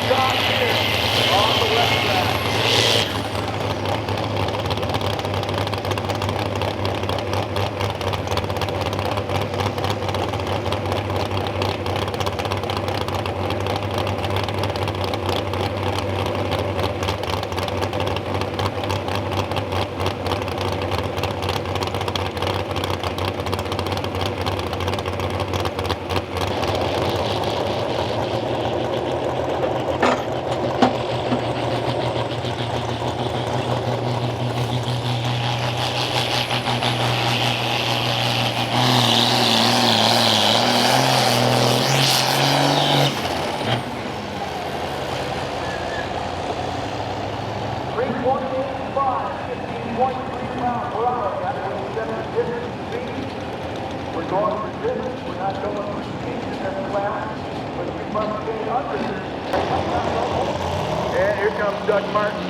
stop here on the left track. We're going for distance, we're not going for speed in this class, but we must stay under this. And here comes Doug Martin.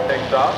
Takes off.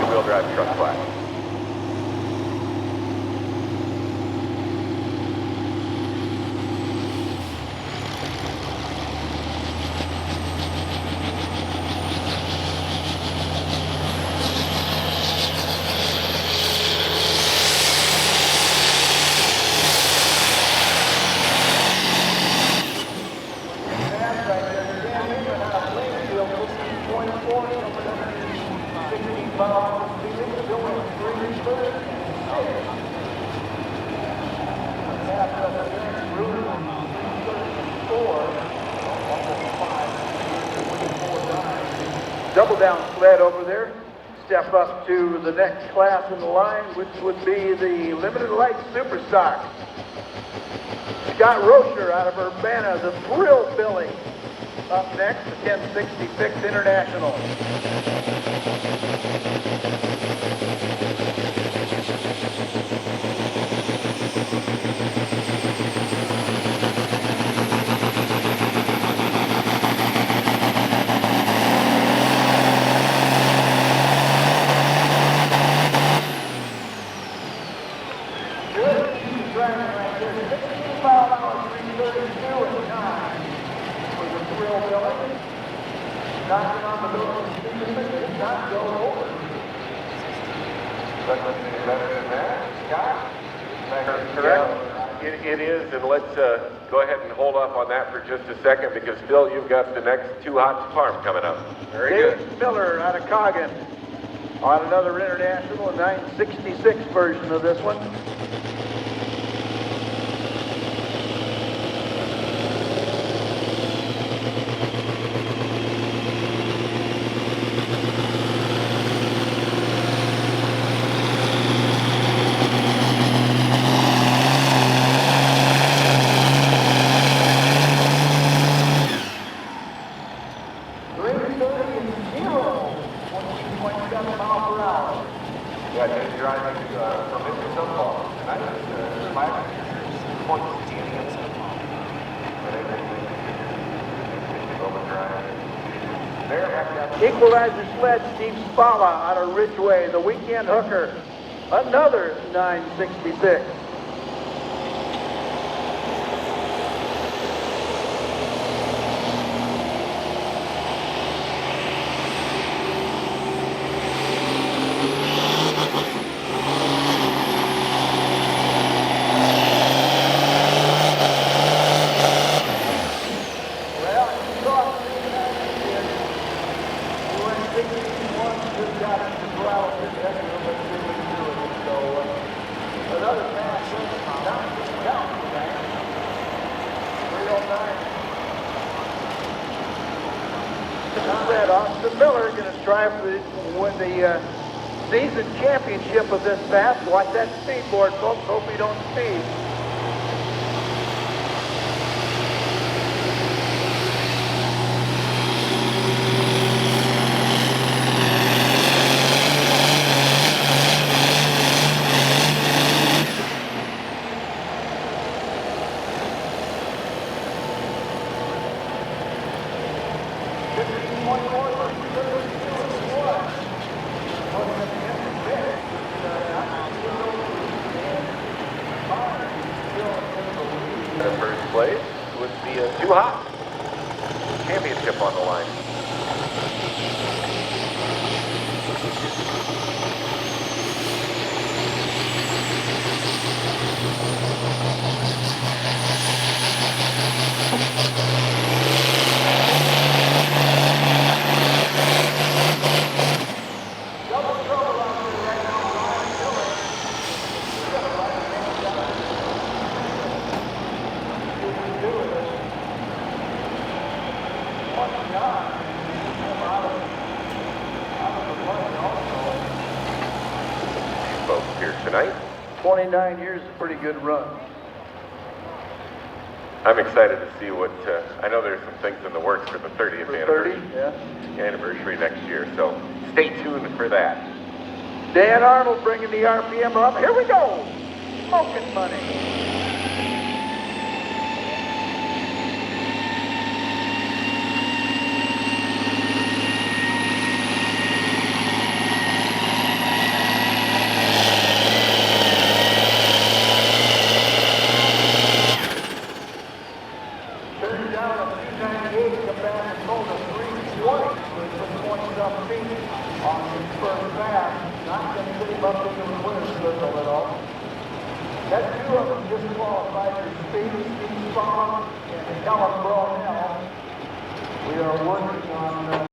Two-wheel drive truck class. Double down sled over there. Step up to the next class in the line, which would be the Limited Light Superstock. Scott Rocher out of Urbana, the Thrill Billy. Up next, the 1066 International. driving right there. 16 mile an hour, 332 and 9 for the thrill building. Knocking on the door of the speed did not go over. But better than that, Scott? Correct. It is, and let's go ahead and hold off on that for just a second because, Phil, you've got the next Two Hots Farm coming up. Very David good. Miller out of Coggin on another international, 966 version of this one. Yeah, just driving from Mr. Football. And I just, my point is standing in football. Equalizer sled, Steve Spalla out of Ridgeway, the weekend hooker, another 966. Austin Miller going to try for win the season championship of this fast. Watch that speedboard, folks. Hope he don't speed. First place would be a Two Hots championship on the line. Folks here tonight. 29 years is a pretty good run. I'm excited to see what, I know there's some things in the works for the 30th For 30, anniversary, yeah. anniversary next year, so stay tuned for that. Dan Arnold bringing the RPM up. Here we go. Smoking money. Turned down a 298, come back and sold a 320 with 20-some feet on his first pass. Not going to get him up into the winner's circle at all. That two of them disqualified for speed, Steve Spalla and Ellen Brownell. We are working on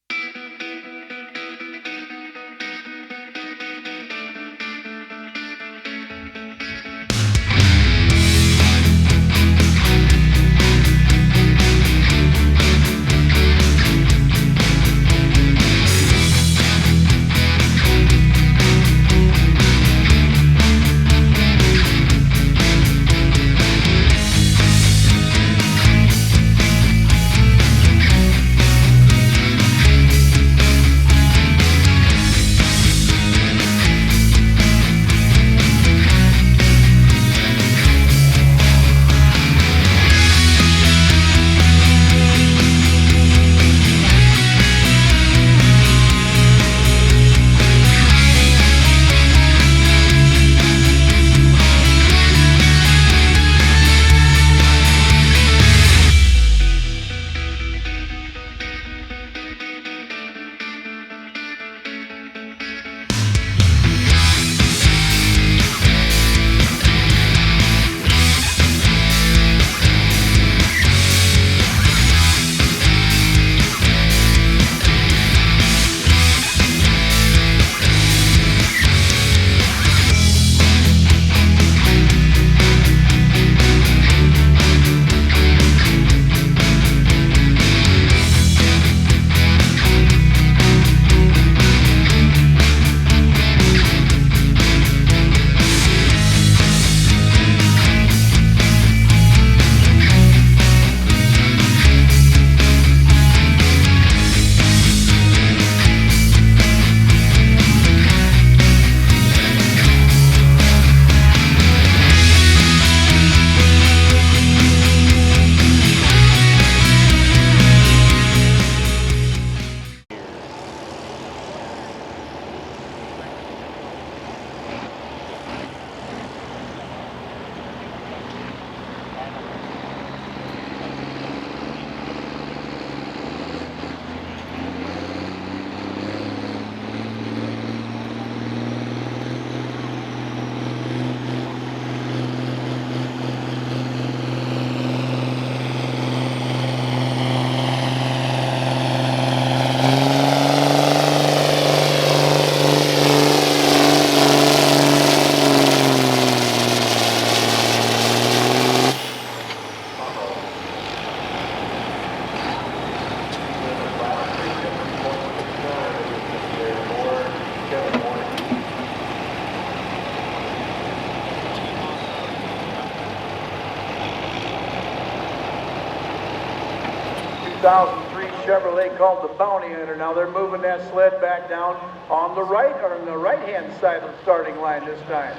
2003 Chevrolet called the Bounty Hunter. Now they're moving that sled back down on the right, or on the right-hand side of the starting line this time.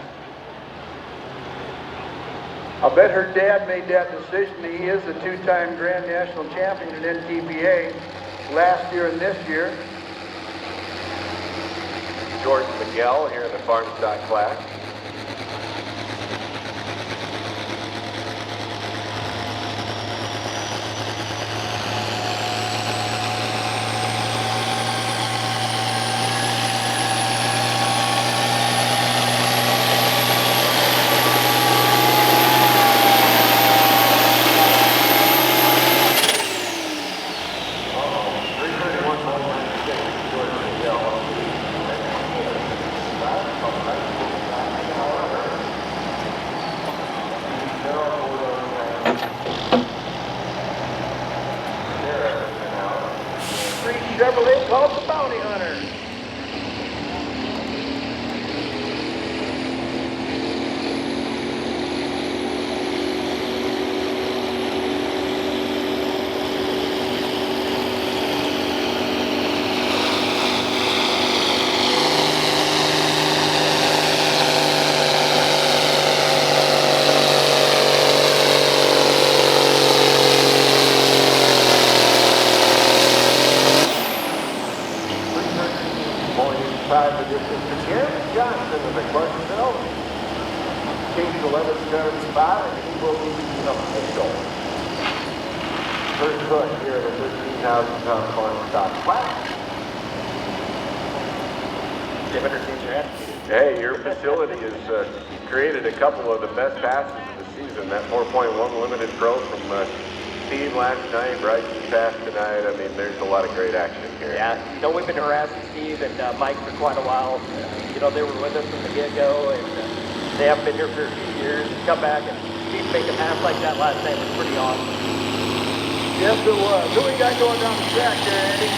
I'll bet her dad made that decision. He is a two-time Grand National Champion in NTPA last year and this year. Jordan Miguel here in the farm stock class. Chevrolet called the Bounty Hunter. Hey, your facility has created a couple of the best passes of the season. That 4.1 Limited Pro from Steve last night, Bryce's pass tonight. I mean, there's a lot of great action here. Yeah, you know, we've been harassing Steve and Mike for quite a while. You know, they were with us from the get-go, and they haven't been here for a few years. Come back and Steve make a pass like that last night was pretty awesome. Yes, it was. Who we got going down the track there, Andy?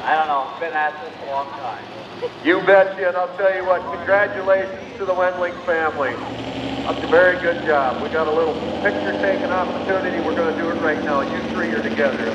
I don't know, been at this a long time. You betcha, and I'll tell you what, congratulations to the Wendling family. That's a very good job. We got a little picture-taking opportunity. We're going to do it right now. You three are together.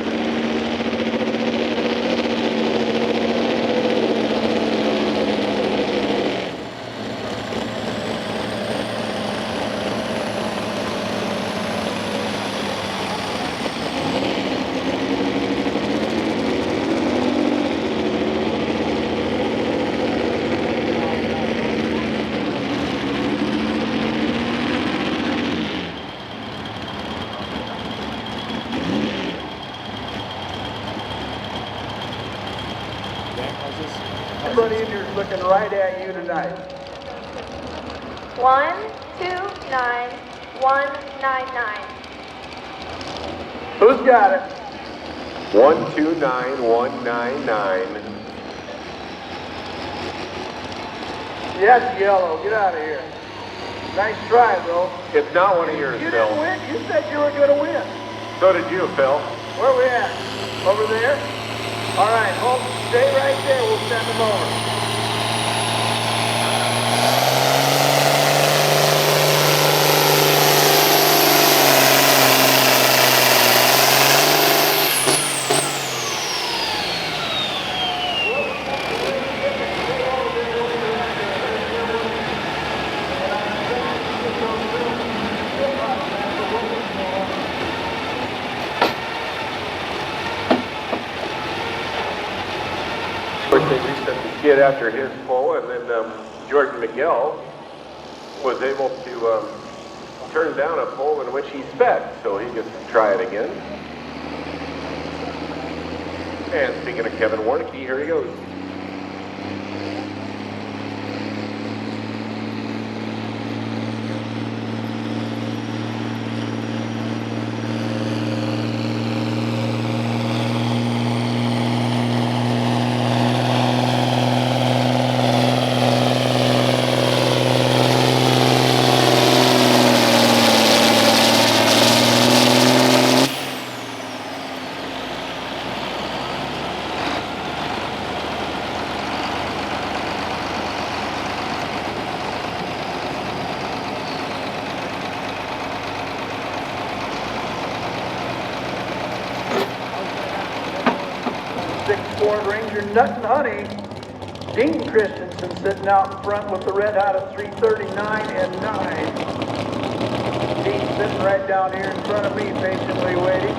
Everybody in here is looking right at you tonight. 129199. Who's got it? 129199. Yes, yellow. Get out of here. Nice try, though. It's not one of yours, You Phil. didn't win. You said you were going to win. So did you, Phil. Where we at? Over there? All right, hold, stay right there. We'll send them over. They reset the skid after his pull, and then Jordan Miguel was able to turn down a pull in which he sped, so he gets to try it again. And speaking of Kevin Warnicke, here he goes. 6 Ford Ranger Nut and Honey. Dean Christensen sitting out in front with the red hot at 3:39 and 9. Dean sitting right down here in front of me, patiently waiting.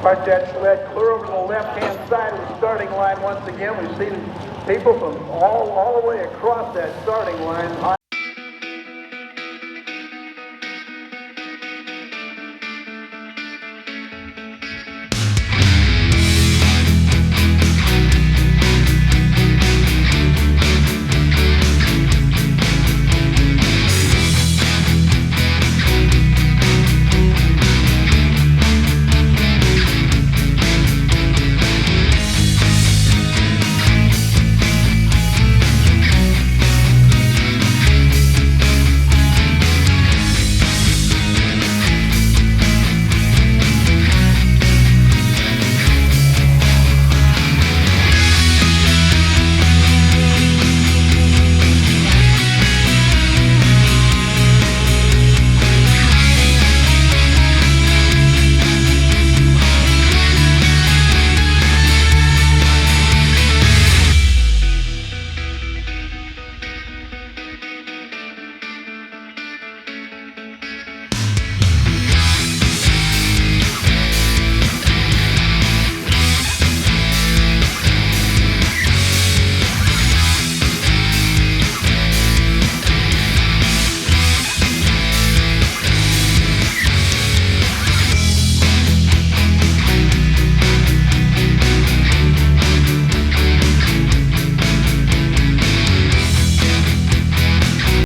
Park that sled clear over to the left-hand side of the starting line once again. We've seen people from all the way across that starting line.